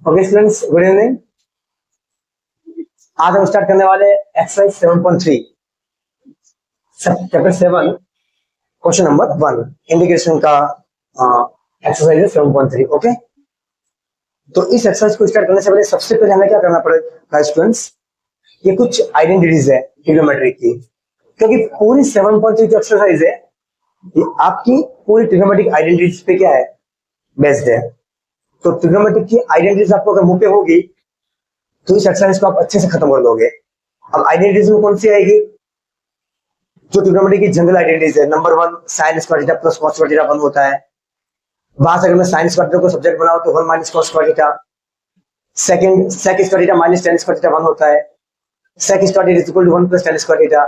Okay students, good evening. आज हम start करने वाले exercise 7.3 chapter 7 question number 1 integration का एक्सरसाइज है 7.3। ओके, तो इस एक्सरसाइज को स्टार्ट करने से पहले सबसे पहले हमें क्या करना पड़ेगा स्टूडेंट्स, ये कुछ आइडेंटिटीज है ट्रिग्नोमेट्री की, क्योंकि पूरी 7.3 जो एक्सरसाइज है ये आपकी पूरी ट्रिग्नोमेट्रिक आइडेंटिटीज पे क्या है, बेस्ड है। तो ट्रिग्नोमेट्रिक की आइडेंटिटीज आपको अगर मुंह पे होगी तो इस एक्सरसाइज को आप अच्छे से खत्म कर दोगे। अब आइडेंटिटीज में कौन सी आएगी, जो ट्रिग्नोमेट्री की जनरल आइडेंटिटीज है। Number 1 sine square theta plus cos square theta 1 होता है। वहां से अगर मैं साइन स्क्वायर थीटा को सब्जेक्ट बनाऊं तो 1 minus cos square theta. Second sec square theta minus tan square theta 1 होता है। Sec square theta equal to 1 plus tan square theta.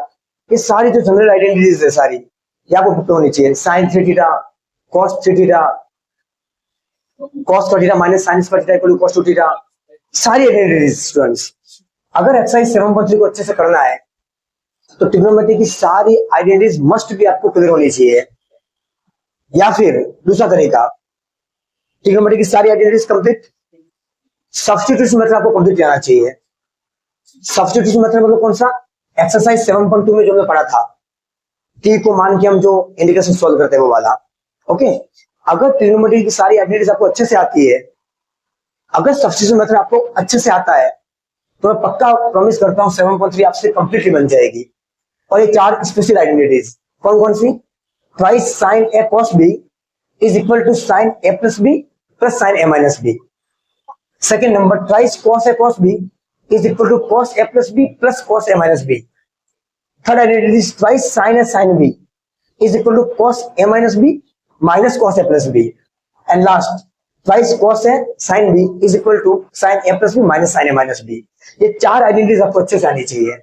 ये सारी जो जनरल आइडेंटिटीज है सारी ये आपको बुक पे होनी चाहिए। Sine 3 theta cos 3 theta cos square theta minus sine square theta equal to cos 2 theta, सारी आइडेंटिटीज स्टूडेंट्स। अगर एक्सरसाइज 7.3 को अच्छे से करना है तो ट्रिग्नोमेट्री की सारी आइडेंटिटीज मस्ट भी आपको क्लियर होनी चाहिए। या फिर दूसरा तरीका, ट्रिग्नोमेट्री की सारी आइडेंटिटीज कंप्लीट, सब्स्टिट्यूशन मेथड आपको कंप्लीट आना चाहिए। सब्स्टिट्यूशन मेथड मतलब कौन सा, एक्सरसाइज 7.2 में जो हमने पढ़ा था, टी को मान के हम जो इंटीग्रेशन सॉल्व करते हैं वो वाला। ओके, अगर ट्रिग्नोमेट्री की सारी आइडेंटिटीज आपको अच्छे से आती है, अगर सब्स्टिट्यूशन मेथड आपको अच्छे से आता है, तो मैं पक्का प्रॉमिस करता हूं 7.3 आपसे कंप्लीटली बन जाएगी। और ये चार स्पेशल आइडेंटिटीज कौन कौन सी, twice sine A cos B is equal to sine A plus B plus sine A minus B. Second number, twice cos A cos B is equal to cos A plus B plus cos A minus B. Third identity, twice sine A sine B is equal to cos A minus B minus cos A plus B. And last, twice cos A sine B is equal to sine A plus B minus sign A minus B. ये चार identities आपको अच्छे से आनी चाहिए।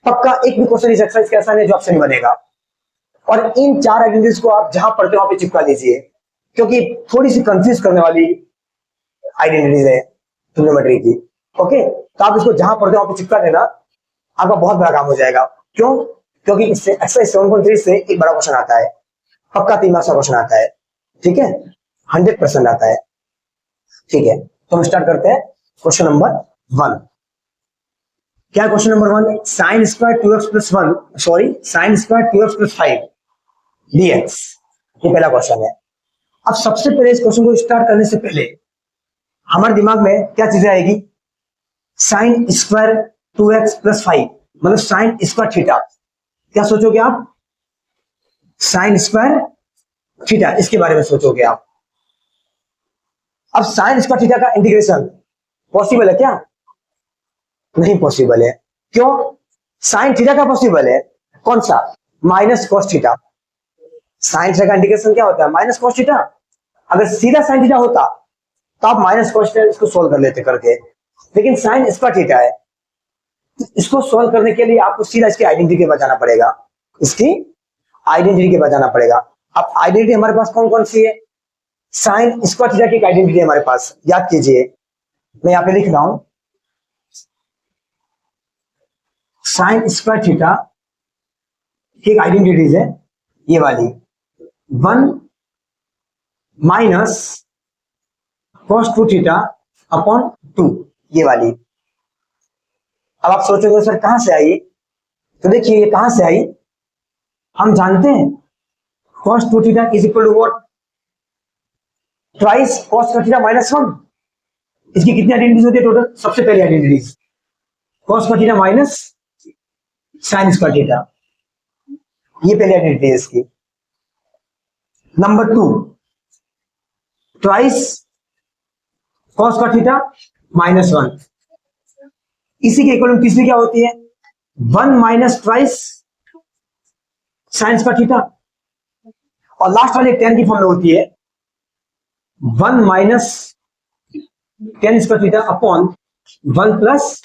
पक्का एक भी क्वेश्चन इस एक्सरसाइज के ऐसा नहीं जो आपसे नहीं बनेगा। और इन चार आइडेंटिटीज को आप जहां पढ़ते हो वहां पे चिपका लीजिए, क्योंकि थोड़ी सी कंफ्यूज करने वाली आइडेंटिटीज है ट्रिग्नोमेट्री की। ओके, तो आप इसको जहां पढ़ते हो वहां पे चिपका देना, आपका बहुत बड़ा काम हो जाएगा। क्यों, क्योंकि इससे एक्सरसाइज 7.3 से एक बड़ा क्वेश्चन आता है, पक्का 3 मार्क्स का क्वेश्चन आता है। ठीक है, 100% आता है। ठीक है, तो हम स्टार्ट करते हैं क्वेश्चन नंबर 1। क्या question number 1, sine square 2x plus 1 sorry sine square 2x plus 5 dx, ये पहला क्वेश्चन है। अब सबसे पहले इस क्वेश्चन को स्टार्ट करने से पहले हमारे दिमाग में क्या चीजें आएगी, साइन स्क्वायर 2x प्लस 5 मतलब साइन स्क्वायर थीटा। क्या सोचोगे आप, साइन स्क्वायर थीटा, इसके बारे में सोचोगे आप। अब साइन स्क्वायर थीटा का इंटीग्रेशन पॉसिबल है क्या, नहीं पॉसिबल है। क्यों, साइन थीटा का पॉसिबल है, कौन सा, minus cos theta. Sine theta का इंटीग्रेशन क्या होता है, माइनस कॉस थीटा। अगर सीधा साइन थीटा होता तो आप माइनस कॉस थीटा इसको सोल्व कर लेते करके, लेकिन साइन स्क्वायर थीटा है, इसको सोल्व करने के लिए आपको सीधा इसकी आइडेंटिटी के पास जाना पड़ेगा, इसकी आइडेंटिटी के पास जाना पड़ेगा। अब आइडेंटिटी हमारे पास कौन कौन सी है, साइन स्क्वायर थीटा की एक आइडेंटिटी हमारे पास, याद कीजिए, मैं यहां पे लिख रहा हूं, साइन स्क्वायर थीटा की एक आइडेंटिटीज है ये वाली, 1 माइनस कॉस 2 थीटा अपॉन 2, ये वाली। अब आप सोचोगे सर कहां से आई, तो देखिए ये कहां से आई, हम जानते हैं cos 2 theta is equal to what, twice cos theta minus 1। इसकी कितनी आइडेंटिटीज होती है टोटल, सबसे पहली identities cos theta minus sine square theta, ये पहली आइडेंटिटी है इसकी। Number 2, twice cos theta minus 1, इसी के इक्वल तीसरी क्या होती है, 1 minus twice sine square theta, और लास्ट वाली टेन की फॉर्म में होती है 1 minus tan square theta upon 1 plus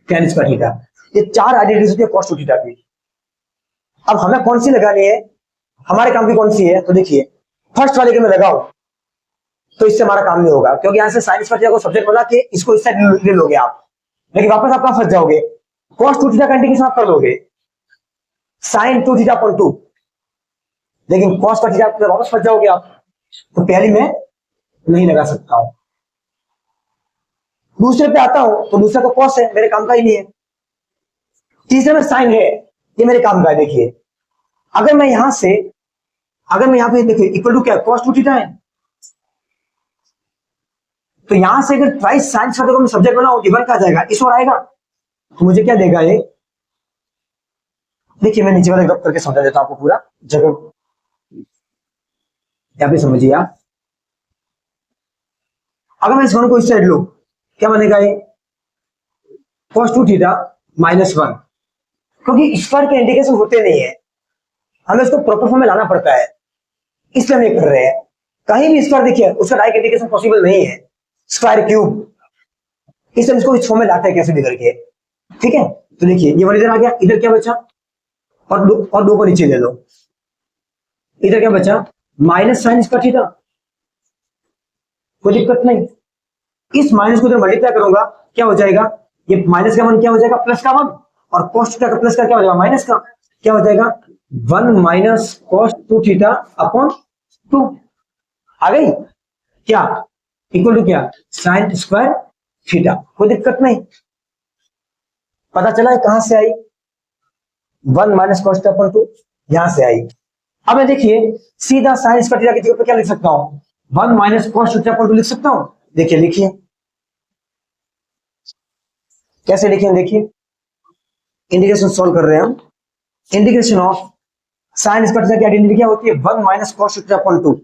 tan square theta. ये चार आइडेंटिटीज होती है कॉस 2 थीटा की। अब हमें कौन सी लगानी है, हमारे काम की कौन सी है, तो देखिए फर्स्ट वाले के में लगाओ तो इससे हमारा काम नहीं होगा, क्योंकि यहां से साइन स्क्वायर थीटा को सब्जेक्ट बना के इसको इस साइड ले लोगे आप, लेकिन वापस आप कहां फंस जाओगे, कॉस 2 थीटा का इंटीग्रेशन आप कर लोगे साइन 2 थीटा अपॉन 2, लेकिन कॉस का थीटा वापस फंस जाओगे आप, तो पहली में नहीं लगा सकता हूं। दूसरे पे आता हूं तो दूसरा का कॉस है, मेरे काम का ही नहीं है। तीसरे में साइन है, ये मेरे काम का है। देखिए अगर मैं यहां से, अगर मैं यहां पे देखिए इक्वल टू क्या कॉस टू थीटा है, तो यहां से अगर ट्वाइस साइन का मैं सब्जेक्ट बनाऊं गिवन का जाएगा, इस ओर आएगा तो मुझे क्या देगा ये। देखिए मैं नीचे वाला ग्रुप करके समझा देता हूं आपको पूरा जगह, यहाँ पे समझिए आप। अगर मैं इस वन को इस साइड लू, क्या बनेगा ये cos 2 थीटा माइनस 1, क्योंकि स्क्वायर के इंडिकेशन होते नहीं है, हमें उसको प्रॉपर फॉर्म में लाना पड़ता है, इसलिए हम ये कर रहे हैं। कहीं भी स्क्वायर देखिए उसका डायरेक्ट इंडिकेशन पॉसिबल नहीं है, स्क्वायर क्यूब, इसलिए इसको इस फॉर्म में लाते हैं कैसे भी करके। ठीक है, तो देखिए ये वन इधर आ गया, इधर क्या बचा, और दो को नीचे ले लो, इधर क्या बचा माइनस साइन इसका थीटा, कोई दिक्कत नहीं। इस माइनस को इधर मल्टीप्लाई करूंगा क्या हो जाएगा, ये माइनस का वन क्या हो जाएगा प्लस का वन, और कॉस थीटा का प्लस का क्या हो जाएगा माइनस का, क्या हो जाएगा 1 माइनस कॉस 2 थीटा अपॉन 2 आ गई क्या, इक्वल टू क्या साइन स्क्वायर थीटा। कोई दिक्कत नहीं, पता चला है कहां से आई 1 माइनस कॉस थीटा अपॉन 2, यहां से आई। अब मैं देखिए सीधा साइन स्क्वायर थीटा की जगह पे क्या लिख सकता हूं 1 माइनस कॉस थीटा अपॉन 2 लिख सकता हूं। देखिए लिखिए कैसे लिखें, देखिए इंटीग्रेशन सॉल्व कर रहे हैं हम। Integration of sine square theta की आइडेंटिटी क्या होती है 1 minus cos theta upon 2,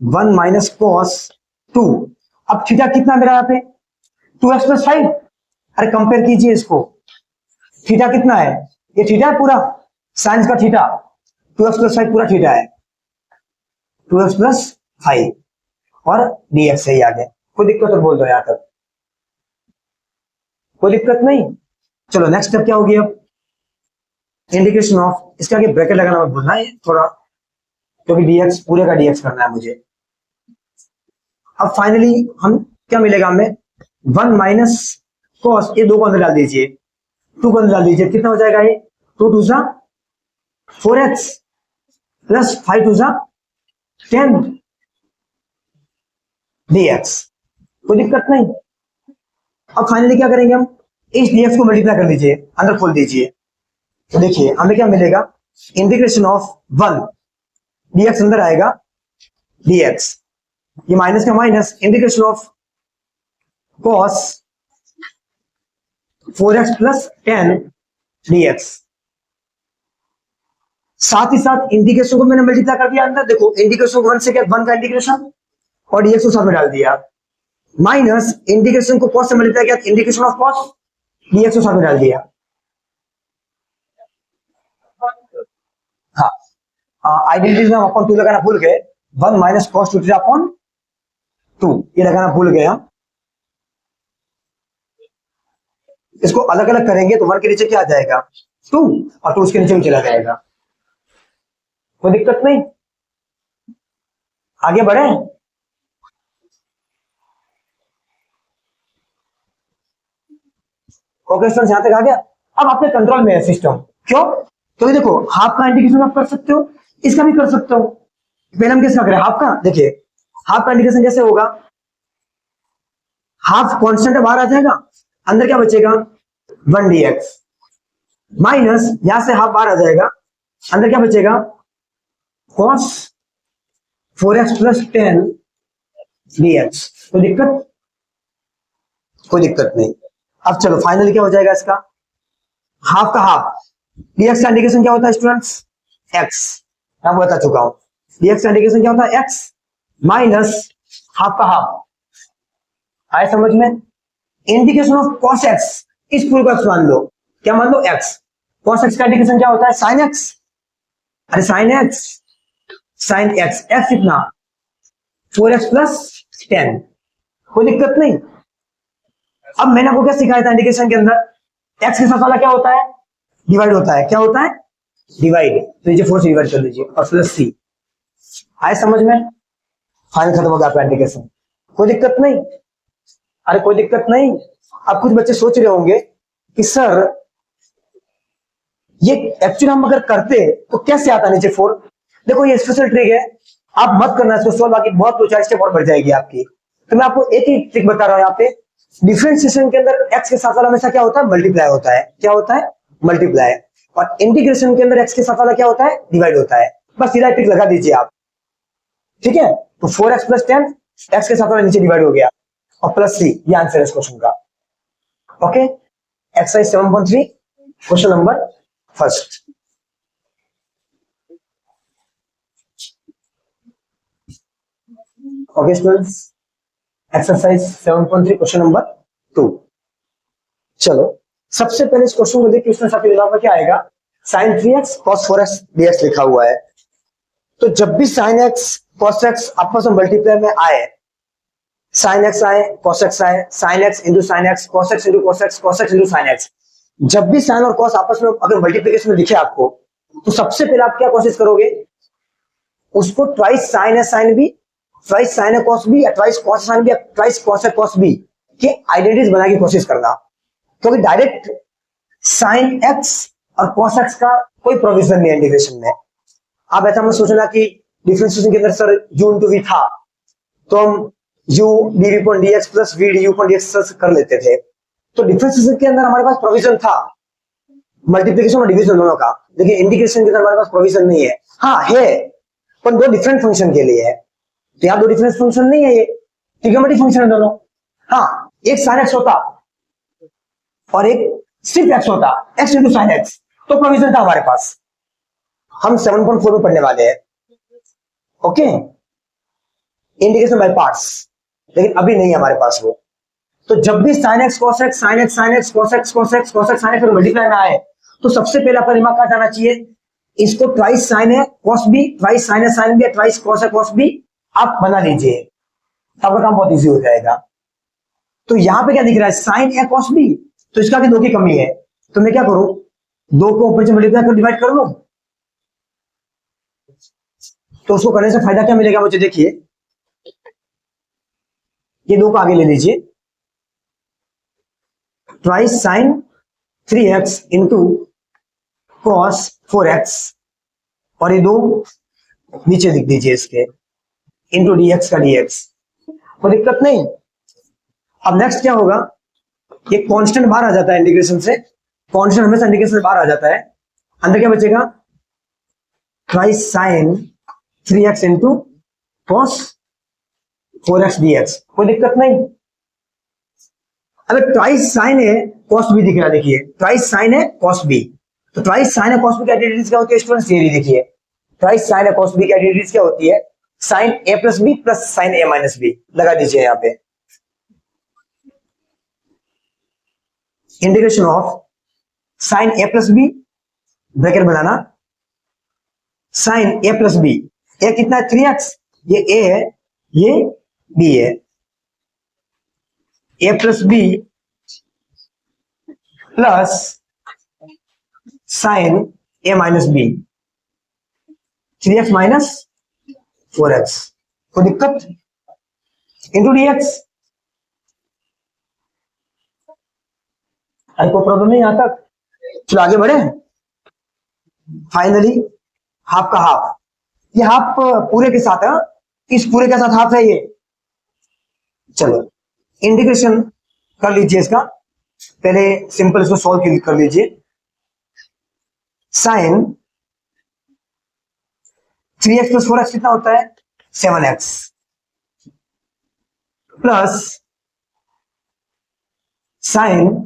1 minus cos 2। अब थीटा कितना मेरा यहाँ पे 2x प्लस 5, अरे कंपेयर कीजिए इसको, थीटा कितना है, ये थीटा है पूरा साइन का थीटा, 2x प्लस 5 पूरा थीटा है, 2x प्लस 5 और dx है आगे। कोई दिक्कत और बोल दो यहाँ तक, कोई दिक्कत नहीं। चलो नेक्स्ट स्टेप क्या होगी, अब इंटीग्रेशन ऑफ, इसके आगे ब्रैकेट लगाना मत भूलना है थोड़ा, क्योंकि dx पूरे का dx करना है मुझे। अब फाइनली हम क्या मिलेगा हमें 1 माइनस कॉस, ये 2 को अंदर डाल दीजिए, 2 को अंदर डाल दीजिए, कितना हो जाएगा ये 2 टू जा 4x प्लस 5 टू जा 10 dx। कोई दिक्कत नहीं। अब फाइनली क्या करेंगे हम, इस dx को मल्टीप्लाई कर दीजिए, अंदर खोल दीजिए, तो देखिए हमें क्या मिलेगा इंटीग्रेशन ऑफ 1 dx अंदर आएगा dx, ये माइनस का minus, integration of cos 4x plus 10 dx। साथ ही साथ इंटीग्रेशन को मैंने मल्टीप्लाई कर दिया अंदर, देखो इंटीग्रेशन 1 से क्या 1 का इंटीग्रेशन और dx को साथ में डाल दिया, माइनस इंटीग्रेशन को cos से मल्टीप्लाई किया, इंटीग्रेशन ऑफ cos dx को साथ में डाल दिया। हाँ आइडेंटिटीज में अपॉन 2 लगाना भूल गए, 1 माइनस cos 2 थीटा अपॉन 2 ये लगाना भूल गए हम। इसको अलग अलग करेंगे तो 1 के नीचे क्या आ जाएगा 2 और 2 उसके नीचे भी चला जाएगा, कोई दिक्कत नहीं। आगे बढ़े, ओके स्टूडेंट्स यहां तक आ गया। अब आपके कंट्रोल में है सिस्टम, क्यों, तो देखो हाफ का इंटीग्रेशन आप कर सकते हो, इसका भी कर सकते हो। पहले हम किसका करें हाफ का, देखिए हाफ का इंटीग्रेशन कैसे होगा, हाफ कांस्टेंट बाहर आ जाएगा, अंदर क्या बचेगा 1 dx, माइनस यहां से हाफ बाहर आ जाएगा, अंदर क्या बचेगा cos 4x प्लस 10 dx। कोई दिक्कत, कोई दिक्कत नहीं। अब चलो फाइनली क्या हो जाएगा इसका, हाफ का हाफ, dx का इंटीग्रेशन क्या होता है स्टूडेंट्स x, मैं बता चुका हूं, dx का इंटीग्रेशन क्या होता है x माइनस हाफ का हाफ, आए समझ में। इंटीग्रेशन ऑफ cos x, इस पूरे को x मान लो, क्या मान लो x, cos x का इंटीग्रेशन क्या होता है sin x, अरे sin x, sin x, x कितना 4x प्लस 10, कोई दिक्कत नहीं। अब मैंने आपको क्या सिखाया था इंटीग्रेशन के अंदर, x के साथ वाला क्या होता है डिवाइड होता है, क्या होता है डिवाइड, तो ये 4 से डिवाइड कर लीजिए और प्लस c, आए समझ में। फाइनल खत्म हो गया आपका इंटीग्रेशन, कोई दिक्कत नहीं, अरे कोई दिक्कत नहीं। अब कुछ बच्चे सोच रहे होंगे कि सर ये एक्चुअली हम अगर करते तो कैसे आता नीचे 4, देखो ये स्पेशल ट्रिक है, आप मत करना इसको सॉल्व, बाकी बहुत 2-4 स्टेप और बढ़ जाएगी आपकी। तो मैं आपको एक ही ट्रिक बता रहा हूं यहाँ पे, डिफरेंशिएशन के अंदर x के साथ वाला हमेशा क्या होता है, मल्टीप्लाई होता है। क्या होता है, मल्टीप्लाई। और इंटीग्रेशन के अंदर x के साथ वाला क्या होता है, डिवाइड होता है। बस सीधा टिक लगा दीजिए आप, ठीक है। तो 4x प्लस 10, x के साथ वाला नीचे डिवाइड हो गया, और प्लस 3, ये आंसर है इस क्वेश्चन का। Okay, exercise 7.3 question number first. Okay students, exercise 7.3 question number 2। चलो सबसे पहले इस क्वेश्चन को देखिए, उसमें सबसे ज्यादा क्या आएगा, sin 3x cos 4x dx लिखा हुआ है। तो जब भी sin x cos x आपस में मल्टीप्लाई में आए, sin x आए cos x आए, sin x into sin x, cos x into cos x, cos x into sin x, जब भी sin और cos आपस में अगर मल्टीप्लिकेशन में दिखे आपको, तो सबसे पहले आप क्या कोशिश करोगे, उसको ट्वाइस sin है sin b, ट्वाइस sin है cos b, या ट्वाइस cos sin b, या ट्वाइस cos है cos b के आइडेंटिटीज बनाने की कोशिश करना। क्योंकि डायरेक्ट sin x और cos x का कोई प्रोविजन नहीं है इंटीग्रेशन में। आप ऐसा मत सोचना कि डिफरेंशिएशन के अंदर सर u इंटू v था तो हम u dv upon dx plus v du upon dx कर लेते थे। तो डिफरेंशिएशन के अंदर हमारे पास प्रोविजन था मल्टीप्लिकेशन और डिवीजन दोनों का, लेकिन इंटीग्रेशन के अंदर हमारे पास प्रोविजन नहीं है। हाँ है, पर दो डिफरेंट फंक्शन के लिए है। तो यहाँ दो डिफरेंट फंक्शन नहीं है, ये ट्रिग्नोमेट्रिक फंक्शन है दोनों। हाँ, एक sin x होता और एक सिर्फ x होता, x इंटू sin x, तो प्रोविजन था हमारे पास। हम 7.4 में पढ़ने वाले हैं। ओके, इंटीग्रेशन बाय पार्ट्स, लेकिन अभी नहीं है हमारे पास वो। तो जब भी sin x cos x sin x sin x cos x cos x cos x sin x multiply में आए, तो सबसे पहले आपका दिमाग कहाँ जाना चाहिए, इसको ट्वाइस sin है cos b, ट्वाइस sin है sin b, ट्वाइस cos है cos b आप बना लीजिए, आपका काम बहुत इजी हो जाएगा। तो यहाँ पे क्या दिख रहा है, sin a cos b, तो इसका भी दो की कमी है। तो मैं क्या करूं, दो को ऊपर से मल्टीप्लाई कर डिवाइड कर लूं। तो उसको करने से फायदा क्या मिलेगा मुझे, देखिए ये दो को आगे ले लीजिए, twice sin 3x into cos 4x, और ये दो नीचे लिख दीजिए इसके, इंटू dx का dx, कोई दिक्कत नहीं। अब नेक्स्ट क्या होगा, ये कांस्टेंट बाहर आ जाता है इंटीग्रेशन से, कांस्टेंट हमेशा इंटीग्रेशन से बाहर आ जाता है। अंदर क्या बचेगा, twice sin 3x into cos 4x dx, कोई दिक्कत नहीं। अगर ट्वाइस sin है cos b दिख रहा है, देखिए ट्वाइस sin है cos b, तो ट्वाइस sin है cos b की आइडेंटिटीज क्या होती है स्टूडेंट्स, ये देखिए ट्वाइस sin है cos b की आइडेंटिटीज क्या होती है, sin a plus b plus sin a minus b, लगा दीजिए यहाँ पे। Integration of sin a plus b, bracket banana, sin a plus b, a कितना है 3x, ये a है ये b है, a plus b plus sin a minus b, 3x minus 4x, कोई दिक्कत, इंटू dx। कोई प्रॉब्लम नहीं यहाँ तक, चलो आगे बढ़े। फाइनली हाफ का हाफ, ये हाफ पूरे के साथ है, इस पूरे के साथ हाफ है ये। चलो इंटीग्रेशन कर लीजिए इसका, पहले सिंपल इसको सॉल्व कर लीजिए। sin 3x प्लस 4x कितना होता है 7x, plus sin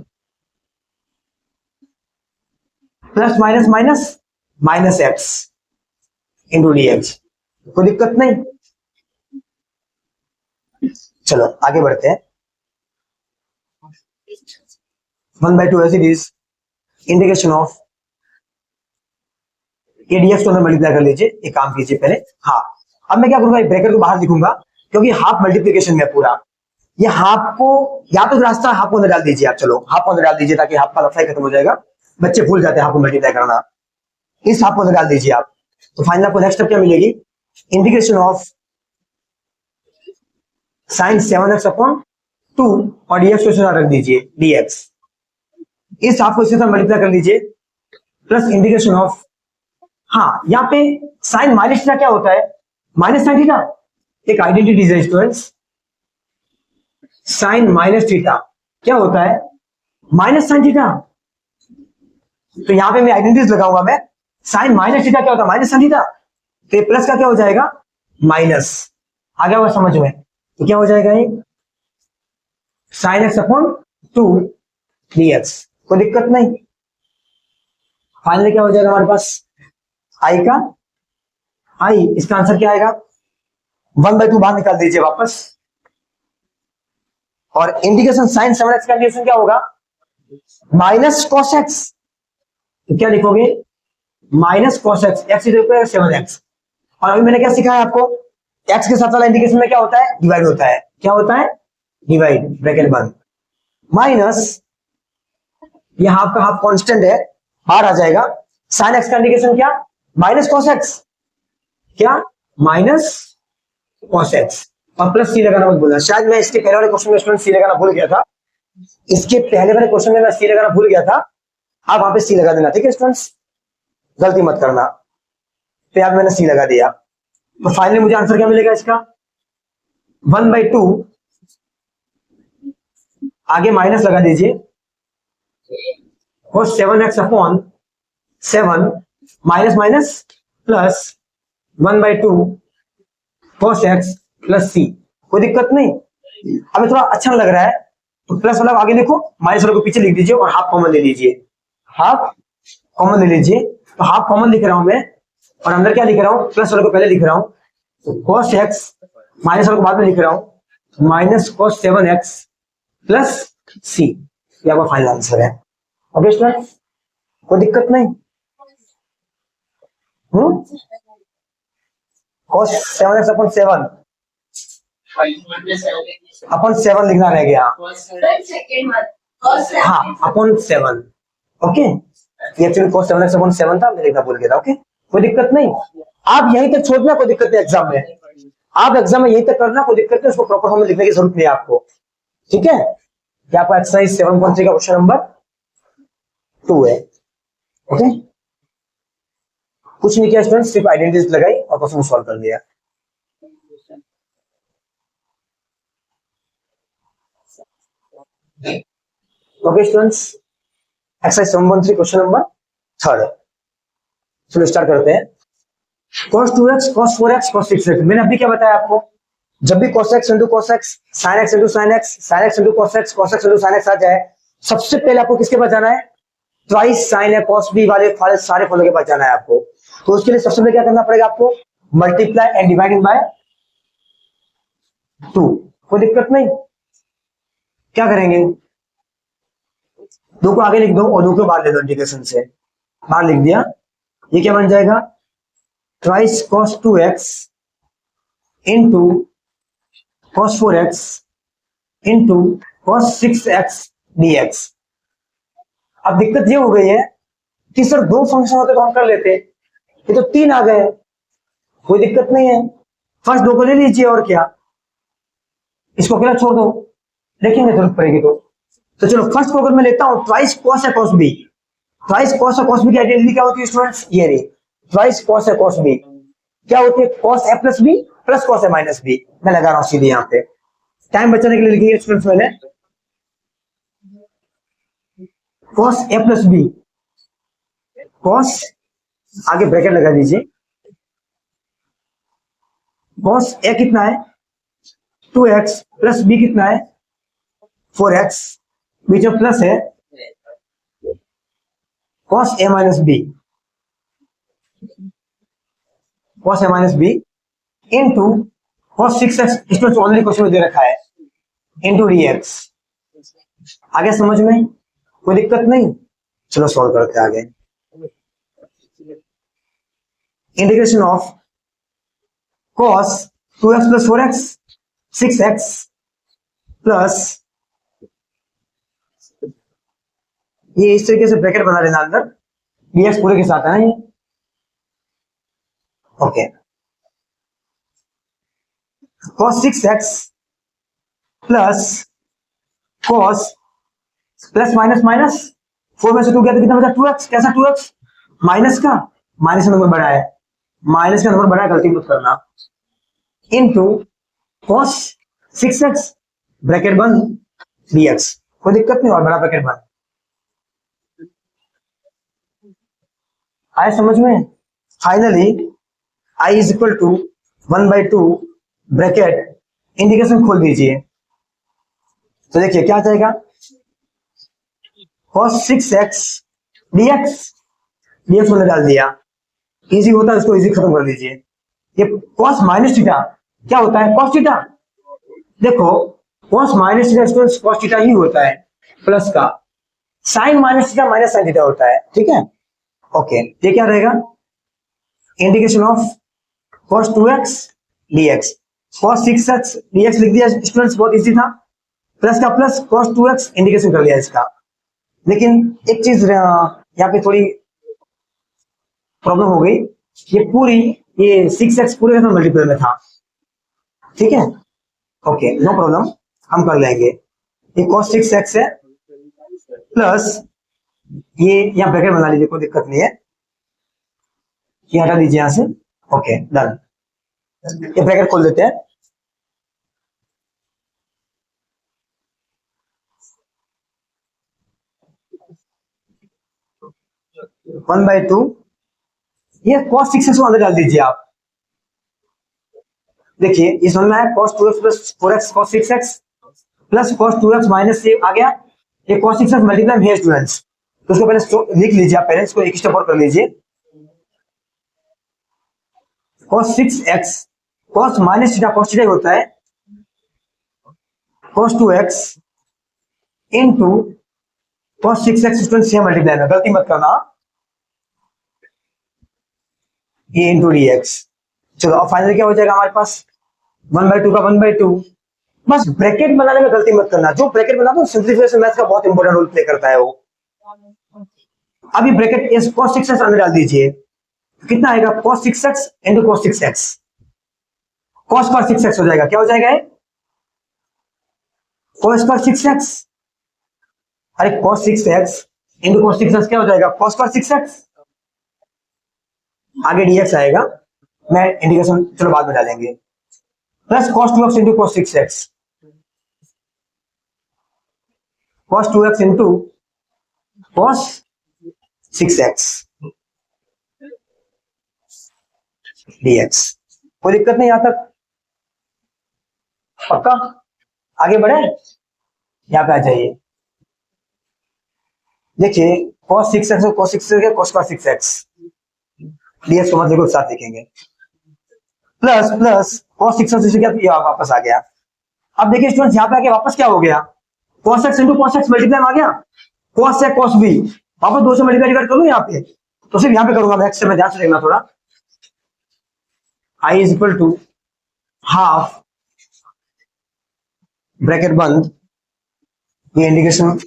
plus minus minus minus x into dx, कोई दिक्कत नहीं। चलो आगे बढ़ते हैं। 1/2 as it is, integration of ये dx को अंदर मल्टीप्लाई कर लीजिए, एक काम कीजिए पहले। हाँ, अब मैं क्या करूंगा, ब्रैकेट को बाहर लिखूंगा क्योंकि हाफ मल्टीप्लिकेशन में पूरा, ये हाफ को या तो रास्ता हाफ को अंदर डाल दीजिए आप, चलो हाफ को अंदर डाल दीजिए ताकि हाफ का लफड़ा खत्म हो जाएगा, बच्चे भूल जाते हैं हाफ को मल्टीप्लाई करना, इस हाफ को अंदर डाल दीजिए आप। तो फाइनल आपको नेक्स्ट स्टेप क्या मिलेगी, integration of sin 7x upon 2 और dx को रख दीजिए dx, इस हाफ को इसके साथ मल्टीप्लाई कर लीजिए, प्लस इंटीग्रेशन ऑफ, हाँ यहाँ पे साइन माइनस थीटा क्या होता है, माइनस साइन थीटा, एक आइडेंटिटी है स्टूडेंट्स, साइन माइनस थीटा क्या होता है, माइनस साइन थीटा। तो यहां पे मैं आइडेंटिटीज लगाऊंगा, मैं साइन माइनस थीटा क्या होता है, माइनस साइन थीटा। तो प्लस का क्या हो जाएगा, माइनस। आ गया होगा समझ में। तो क्या हो जाएगा ये साइन एक्स अपॉन 2 dx, कोई दिक्कत नहीं। फाइनली क्या हो जाएगा हमारे पास आई का आई, इसका आंसर क्या आएगा 1/2 बाहर निकाल दीजिए वापस। और इंटीग्रेशन साइन 7x का इंटीग्रेशन क्या होगा, माइनस कॉस एक्स। तो क्या लिखोगे minus cos x, x is equal 7x। और अभी मैंने क्या सिखाया आपको, एक्स के साथ वाला इंटीग्रेशन में क्या होता है, डिवाइड होता है। क्या होता है, डिवाइड, ब्रैकेट बंद, माइनस ये हाफ का हाफ कांस्टेंट है, बाहर आ जाएगा। साइन एक्स का इंटीग्रेशन क्या, माइनस कॉस एक्स, क्या माइनस कॉस एक्स, और प्लस सी लगाना मत भूलना। शायद मैं इसके पहले वाले क्वेश्चन में स्टूडेंट सी लगाना भूल गया था, इसके पहले वाले क्वेश्चन में मैं सी लगाना भूल गया था। आप वहां पे सी लगा देना, ठीक है स्टूडेंट्स, गलती मत करना। तो यार मैंने सी लगा दिया। तो फाइनली मुझे आंसर क्या मिलेगा इसका 1/2, आगे माइनस लगा दीजिए, और 7x upon 7 minus minus plus 1/2 cos x plus C. कोई दिक्कत नहीं। हमें थोड़ा अच्छा लग रहा है तो प्लस वाला आगे लिखो, माइनस वाला को पीछे लिख दीजिए, और हाफ कॉमन ले लीजिए, हाफ कॉमन ले लीजिए। तो हाफ कॉमन लिख रहा हूं मैं, और अंदर क्या लिख रहा हूं, प्लस वाले को पहले लिख रहा हूं, तो cos x माइनस वाले को बाद में लिख रहा हूं, माइनस cos 7x प्लस सी। ये आपका फाइनल आंसर है। ओके स्टूडेंट, कोई दिक्कत नहीं। cos 7x अपॉन 7 अपॉन 7 लिखना रह गया, हाँ अपॉन 7। ओके, ये एक्चुअली cos 7x अपॉन 7 था, मैं लिखना भूल गया था। ओके, कोई दिक्कत नहीं। आप यहीं तक छोड़ना, कोई दिक्कत नहीं। एग्जाम में आप एग्जाम में यहीं तक करना, कोई दिक्कत नहीं। उसको प्रॉपर फॉर्म में लिखने की जरूरत नहीं है आपको, ठीक है। क्या आपका एक्सरसाइज 7.3 का क्वेश्चन नंबर 2 है। ओके, कुछ नहीं किया स्टूडेंट, सिर्फ आइडेंटिटीज लगाई और क्वेश्चन सॉल्व कर दिया। Okay students, exercise 7.3 question number 3। चलो स्टार्ट करते हैं। cos 2x cos 4x cos 6x, मैंने अभी क्या बताया आपको, जब भी cos x into cos x sin x into sin x sin x into cos x cos x into sin x आ जाए, सबसे पहले आपको किसके पास जाना है, twice sin a cos b वाले सारे फॉलो के पास जाना है आपको। तो उसके लिए सबसे पहले क्या करना पड़ेगा आपको, मल्टीप्लाई एंड डिवाइडिंग बाय 2। कोई दिक्कत नहीं। क्या करेंगे, 2 को आगे लिख दो और 2 को बाहर ले दो, इंटीग्रेशन से बाहर लिख दिया। ये क्या बन जाएगा, twice cos 2x into cos 4x into cos 6x dx। अब दिक्कत ये हो गई है कि सर 2 फंक्शन होते तो हम कर लेते, ये तो 3 आ गए। कोई दिक्कत नहीं है, फर्स्ट 2 को ले लीजिए, और क्या, इसको अकेला छोड़ दो, देखेंगे जरूरत पड़ेगी तो चलो फर्स्ट को अगर मैं लेता हूं, twice cos a cos b। Twice cos a cos b की आइडेंटिटी क्या होती है स्टूडेंट्स, ये रही twice cos a cos b क्या होती है, cos a plus b plus cos a minus b। मैं लगा रहा हूं सीधे यहां पे, टाइम बचाने के लिए लिखिए स्टूडेंट्स, मैंने cos a plus b, cos आगे ब्रैकेट लगा दीजिए, cos a कितना है 2x प्लस b कितना है 4x, बीच में प्लस है, cos a minus b, cos a minus b into cos 6x, इसमें ऑलरेडी क्वेश्चन में दे रखा है, इंटू dx। आगे समझ में, कोई दिक्कत नहीं। चलो सॉल्व करते हैं आगे। Integration of cos 2x plus 4x 6x plus, ये इस तरीके से ब्रैकेट बना लेना अंदर, dx पूरे के साथ है ना ये। Okay, cos 6x plus cos plus minus minus 4 में से 2 गया तो कितना बचा 2x। कैसा 2x, माइनस का, माइनस का नंबर बड़ा है, माइनस का नंबर बड़ा है, गलती मत करना, इनटू cos 6x ब्रैकेट बंद dx, कोई दिक्कत नहीं, और बड़ा ब्रैकेट बंद। आया समझ में? Finally i is equal to 1/2 bracket, indication खोल दीजिए। तो देखिए क्या आ जाएगा, cos 6x dx, dx मैंने डाल दिया, इजी होता है उसको इजी खत्म कर दीजिए। ये cos माइनस थीटा क्या होता है, cos थीटा। देखो cos माइनस थीटा cos थीटा ही होता है प्लस का, साइन माइनस थीटा माइनस साइन थीटा होता है, ठीक है। ओके, ये क्या रहेगा, integration of cos 2x dx, cos 6x dx लिख दिया स्टूडेंट्स, बहुत इजी था, प्लस का प्लस cos 2x इंडिकेशन कर लिया इसका। लेकिन एक चीज यहाँ पे थोड़ी प्रॉब्लम हो गई, ये पूरी ये 6x पूरे का मल्टीप्लाई में था, ठीक है। ओके नो प्रॉब्लम, हम कर लेंगे। ये cos 6x है प्लस ये यहाँ ब्रैकेट बना लीजिए, कोई दिक्कत नहीं है, ये हटा दीजिए यहां से। ओके डन, ये ब्रैकेट खोल देते हैं। 1/2, ये cos 6x को अंदर डाल दीजिए आप। देखिए इस में है cos 2x plus 4x cos 6x plus cos 2x minus ये आ गया, ये cos 6x मल्टीप्लाई है स्टूडेंट्स, तो उसको पहले लिख लीजिए आप, पहले इसको एक स्टेप और कर लीजिए। cos 6x cos माइनस थीटा cos थीटा होता है, cos 2x into cos 6x students से मल्टीप्लाई में, गलती मत करना, ये इंटू dx। चलो अब फाइनल क्या हो जाएगा हमारे पास, 1/2 का 1/2, बस ब्रैकेट बनाने में गलती मत करना, जो ब्रैकेट बनाता है सिंप्लीफिकेशन मैथ का बहुत इंपॉर्टेंट रोल प्ले करता है वो। अभी ब्रैकेट इस cos 6x अंदर डाल दीजिए, कितना आएगा, cos 6x into cos 6x, cos पर 6x हो जाएगा, क्या हो जाएगा cos पर 6x, अरे cos 6x into cos 6x क्या हो जाएगा, cos पर 6x, आगे dx आएगा, मैं इंडिकेशन चलो बाद में डालेंगे, plus cos 2x into cos 6x, cos 2x into cos 6x dx, कोई दिक्कत नहीं यहां तक, पक्का। आगे बढ़े, यहां पे आ जाइए, देखिए cos 6x और cos 6x cos पर 6x, dx को मतलब साथ लिखेंगे, प्लस प्लस cos 6x से क्या वापस आ गया। अब देखिए स्टूडेंट्स यहाँ पे आके वापस क्या हो गया, cos x into cos x multiply आ गया, cos a cos b, वापस 2 से मल्टीप्लाई करूँ यहाँ पे, तो सिर्फ यहाँ पे करूंगा मैं, x से मैं ध्यान से देखना थोड़ा, i is equal to half bracket बंद, ये इंडिकेशन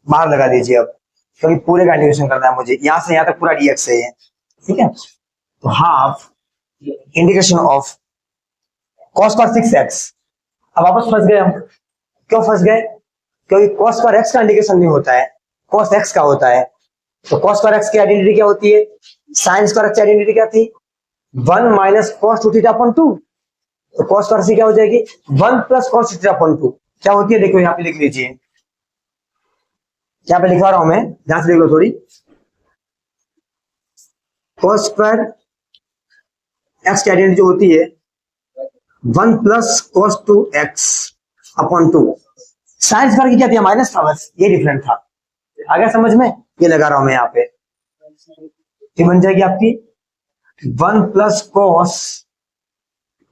बाहर लगा दीजिए अब, क्योंकि पूरे का इंडिकेशन करना है मुझे, यहां से यहां तक पूरा dx है ये, ठीक है। तो हाफ इंडिकेशन ऑफ cos पर 6x, अब वापस फंस गए हम, क्यों फंस गए, क्योंकि cos पर x का इंडिकेशन नहीं होता है, cos x का होता है। तो cos पर x की आइडेंटिटी क्या होती है, sin पर x की आइडेंटिटी क्या थी, 1 माइनस cos 2 थीटा अपॉन 2, तो cos पर c क्या हो जाएगी, 1 प्लस cos थीटा अपॉन 2, क्या होती है देखो यहाँ पे लिख लीजिए, यहाँ पे लिखा रहा हूं मैं, ध्यान से देख लो थोड़ी, cos पर x की आइडेंटिटी जो होती है 1 plus cos 2x upon 2, sine square की क्या थी, माइनस था, बस ये डिफरेंट था, आ गया समझ में, ये लगा रहा हूं मैं यहाँ पे, ये बन जाएगी आपकी 1 प्लस cos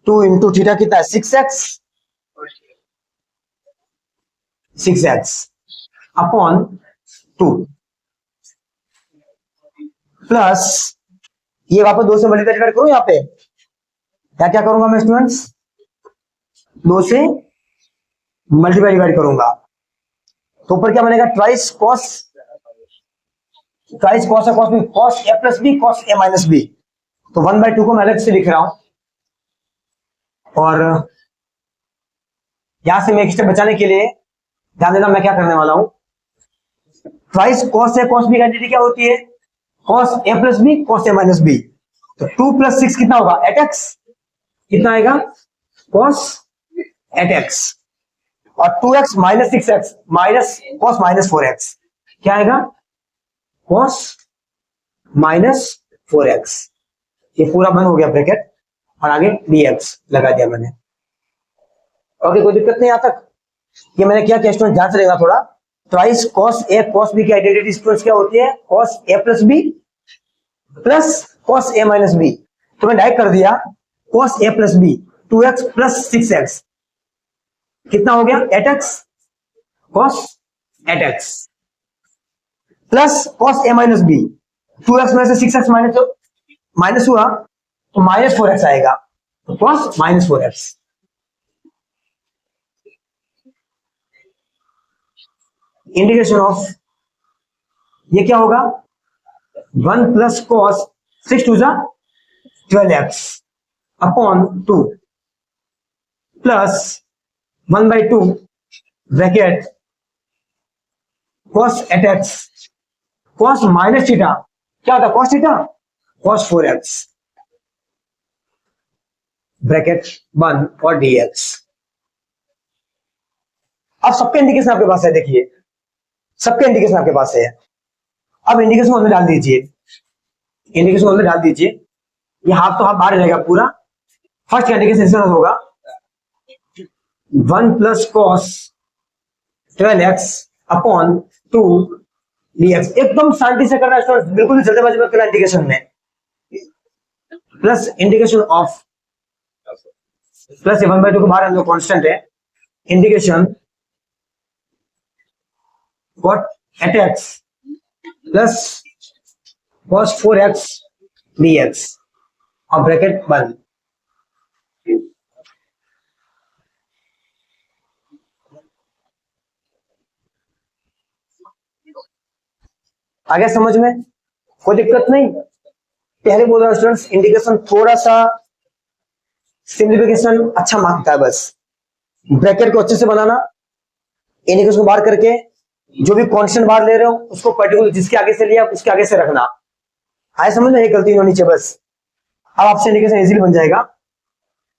2 इंटू थीटा कितना है 6x अपॉन 2 प्लस ये वापस 2 से मल्टीप्लाई करूं, यहाँ पे क्या क्या करूंगा मैं स्टूडेंट्स, 2 से मल्टीप्लाई डिवाइड करूंगा, तो ऊपर क्या बनेगा, ट्वाइस cos है cos b, cos a plus b cos a minus b, तो 1/2 को मैं अलग से लिख रहा हूं, और यहां से मैं एक स्टेप बचाने के लिए ध्यान देना मैं क्या करने वाला हूं, twice cos a cos b की आइडेंटिटी क्या होती है, cos a plus b cos a minus b, तो 2 प्लस 6 कितना होगा 8x, कितना आएगा cos 8x, और 2x minus 6x minus cos minus 4x, क्या आएगा cos माइनस 4x। ये पूरा बंद हो गया ब्रैकेट, और आगे dx लगा दिया मैंने। ओके, कोई दिक्कत नहीं यहाँ तक। ये मैंने क्या किया स्टूडेंट, ध्यान से रहेगा थोड़ा। Twice cos a cos b की आइडेंटिटी स्टूडेंट्स क्या होती है, cos a plus b plus cos a minus b। तो मैं डायरेक्ट कर दिया cos a plus b 2x plus 6x, कितना हो गया 8x cos 8x plus cos a minus b, 2x में से 6x माइनस हुआ तो माइनस 4x आएगा, तो cos minus 4x। Integration of ये क्या होगा 1 प्लस cos 6 टू जा 12x upon 2 plus 1 by 2 bracket cos 8x cos minus theta, क्या होता cos theta cos 4x bracket 1 और dx। अब सबके इंडिकेशन आपके पास है, देखिए सबके इंडिकेशन आपके पास है। अब इंडिकेशन अंदर डाल दीजिए, इंडिकेशन अंदर डाल दीजिए, ये हाफ तो हाफ बाहर जाएगा पूरा। फर्स्ट इंडिकेशन इस तरह होगा 1 plus cos 12x upon 2 dx। एकदम शांति से करना है, बिल्कुल जल्दबाजी मत करना इंडिकेशन में। Plus indication of plus 1 by 2 को बाहर कांस्टेंट है, indication cot 8x plus cos 4x dx और ब्रैकेट बंद। आ गया समझ में, कोई दिक्कत नहीं। पहले बोल रहा स्टूडेंट्स, इंडिकेशन थोड़ा सा सिंप्लीफिकेशन अच्छा मांगता है, बस ब्रैकेट को अच्छे से बनाना, इंडिकेशन को बाहर करके जो भी कांस्टेंट बाहर ले रहे हो उसको पर्टिकुलर जिसके आगे से लिया उसके आगे से रखना। आए समझ में, ये गलती होनी चाहिए बस। अब आपसे इंडिकेशन इजीली बन जाएगा।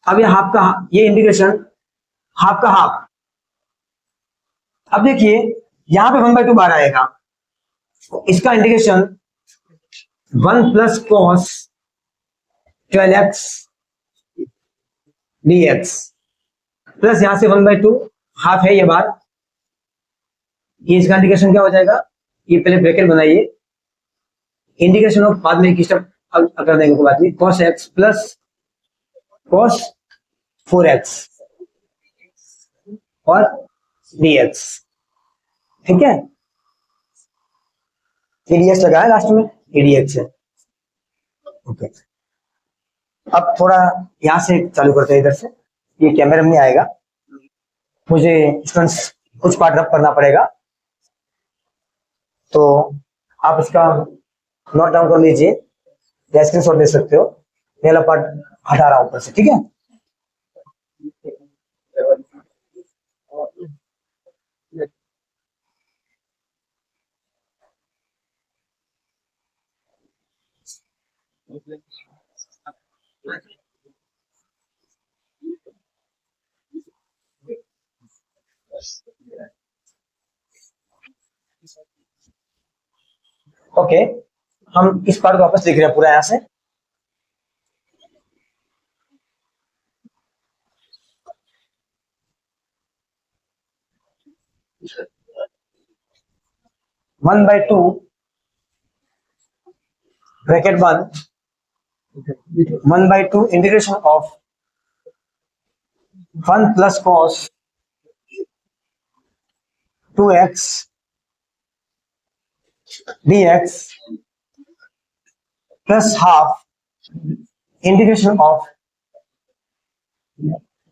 अब ये हाफ का ये इंडिकेशन हाफ का हाफ। अब देखिए यहां पे 1 बाई 2 बाहर आएगा, इसका indication 1 plus cos 12x dx plus यहां से 1 बाई 2 हाफ है ये बार, ये इसका इंडिकेशन क्या हो जाएगा, ये पहले ब्रैकेट बनाइए, इंडिकेशन ऑफ बाद में एक स्टेप कर देंगे कोई बात नहीं, cos x plus cos 4x और dx, ठीक है। dx लगा है लास्ट में, dx है। ओके, अब थोड़ा यहां से चालू करते हैं, इधर से ये कैमरा में आएगा, मुझे स्टूडेंट्स कुछ पार्ट रब करना पड़ेगा, तो आप इसका नोट डाउन कर लीजिए या स्क्रीनशॉट ले सकते हो। पहला पार्ट हटा रहा हूं ऊपर से, ठीक है। ओके, हम इस पार्ट को वापस लिख रहे हैं पूरा यहां से। One by 2 bracket 1 by 2 integration of 1 plus cos 2x dx plus half integration of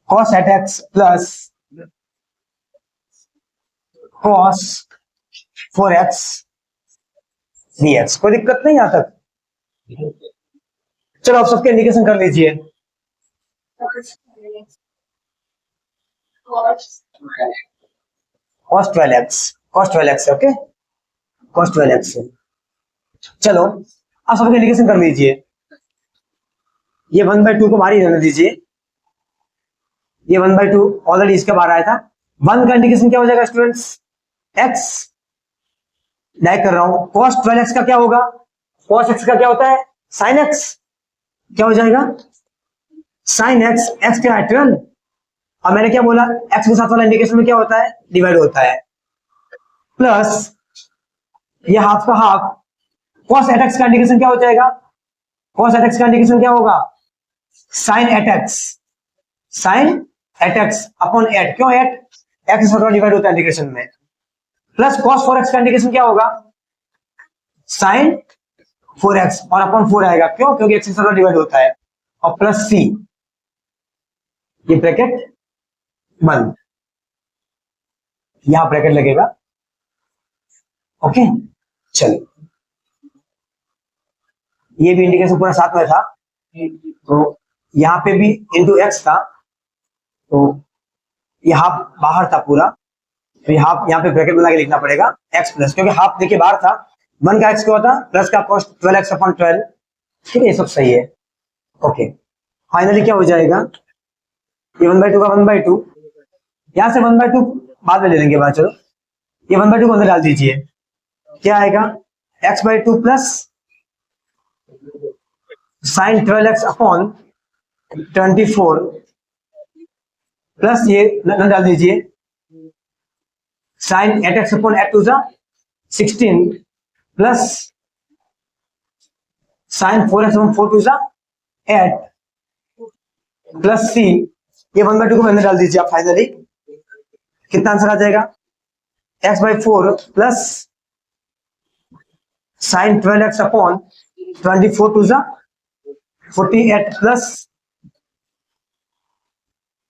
cos 8x plus cos 4x dx। कोई दिक्कत नहीं यहां तक। चलो आप सबके इंडिकेशन कर लीजिए। cos 12x okay, cos 12x। चलो आप सबके इंडिकेशन कर लीजिए, ये 1 बाई 2 को बाहर ही रहने दीजिए, ये 1/2 ऑलरेडी इसके बाहर आया था। 1 का इंडिकेशन क्या हो जाएगा स्टूडेंट्स, x डायरेक्ट कर रहा हूं। cos 12x का क्या होगा, cos x का क्या होता है sin x, क्या हो जाएगा sin x, x क्या है 12, और मैंने क्या बोला x के साथ वाला इंडिकेशन में क्या होता है डिवाइड होता है, प्लस ये हाफ का हाफ, cos 8x का इंडिकेशन क्या हो जाएगा, cos 8x का इंडिकेशन क्या होगा sin 8x, sin 8x upon 8, क्यों 8, x के साथ डिवाइड होता है इंडिकेशन में, प्लस cos 4x का इंडिकेशन क्या होगा sin 4x और अपॉन 4 आएगा, क्यों, क्योंकि x के साथ डिवाइड होता है, और प्लस c, ये ब्रैकेट बंद, यहां ब्रैकेट लगेगा। ओके चलिए, ये भी इंडिकेशन पूरा साथ में था, तो यहां पे भी इंटू एक्स था, तो ये हाफ बाहर था पूरा, तो ये हाफ यहाँ पे ब्रैकेट बना के लिखना पड़ेगा x प्लस, क्योंकि हाफ देखिए बाहर था, 1 का x क्या होता, प्लस का कॉस्ट 12x अपॉन 12, ठीक है, ये सब सही है। ओके फाइनली क्या हो जाएगा, ये 1/2 का 1/2, यहां से 1/2 बाद में ले लेंगे बाद, चलो ये 1/2 को अंदर डाल दीजिए, क्या आएगा x/2 plus sin 12x upon 24 plus ये न डाल दीजिए sin 8x upon 8 two 16 plus sin 4x upon 4 two 8 plus c, ये 1/2 को अंदर डाल दीजिए आप, फाइनली कितना आंसर आ जाएगा x/4 plus sin 12x upon 24 two 48 plus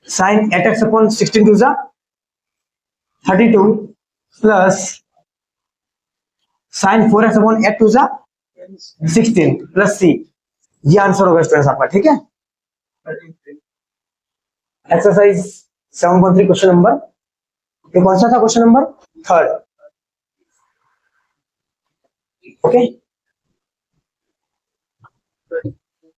sin 8x upon 16 two 32 plus sin 4x upon 8 two 16 plus c, ये आंसर होगा स्टूडेंट्स आपका, ठीक है। एक्सरसाइज 7.3 क्वेश्चन नंबर, ये कौन सा था क्वेश्चन नंबर 3, ओके।